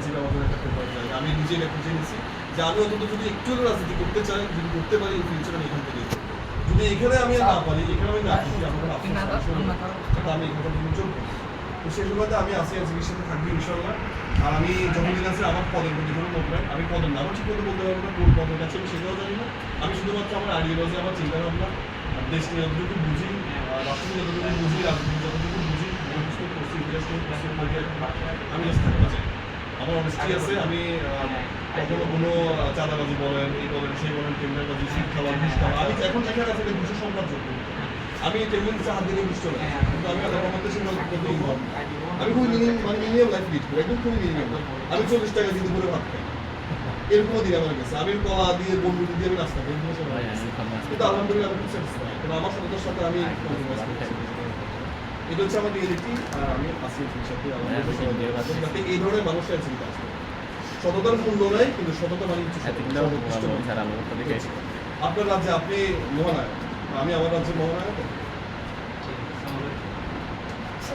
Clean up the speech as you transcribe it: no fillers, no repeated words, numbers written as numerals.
আইনজীবী আমাদের একটা পেপার যায় আমি নিজে এটা খুঁজে নিয়েছি যে আমি অন্তত যদি একটু রাজনীতি করতে চাই যদি করতে পারি ফিউচার আমি এখান থেকেই করবো যদি এখানে আমি না পারি এখানে আমি না শিখি আমার আমি এখানে কিন্তু চলবো তো সেই সময়তে আমি আসি আইনজীবীর সাথে থাকবি ইনশাল্লাহ আর আমি যতদিন আছে আমার পদের প্রতি কোনো লোক নাই আমি পদের নামও ঠিক মতো বলতে পারবো না কোন পদের কাছে আমি সেটাও জানি না আমি শুধুমাত্র আমার আইডিওলজি আমার চিন্তা ভাবনা দেশ নিয়ে যতটুকু বুঝি রাষ্ট্র নিয়ে যতটুকু বুঝি রাজনীতি যতটুকু বুঝি আমি জাস্ট থাকতে চাই আমার অনেস্টি আছে আমি কখনো কোনো চাঁদাবাজি বলেন এই বলেন সেই বলেন টেন্ডারবাজি সুদ খাওয়া ঘুষ খাওয়া আমি এখন যেখানে আছে এটা দুশো সংখ্যার যোগ্য আমি টেবিল নিচে হাত দিলে বুঝতে পারি কিন্তু আমি আল্লাহ রহমতের সঙ্গে আমি খুবই মিনিমাম লাইফ লিড করি একদম খুবই মিনিমাম আমি 40 টাকা দিয়ে দুপুরে ভাত খাই এরকমও দিন আমার কাছে আমি কলা দিয়ে বন্ধুটি দিয়ে আমি নাস্তা করি কিন্তু আলহামদুলিল্লাহ আমি খুব স্যাটিসফাইড কারণ আমার সততার সাথে আমি এটা হচ্ছে আমার রিয়েলিটি আর আমি আসিফের সাথে আমাদের এই ধরনের মানুষের চিন্তা আছে সততার মূল্য নাই কিন্তু সততা মানে আপনার রাজ্যে আপনি মহানায়ক আমি আমার রাজ্যের মহানায়ক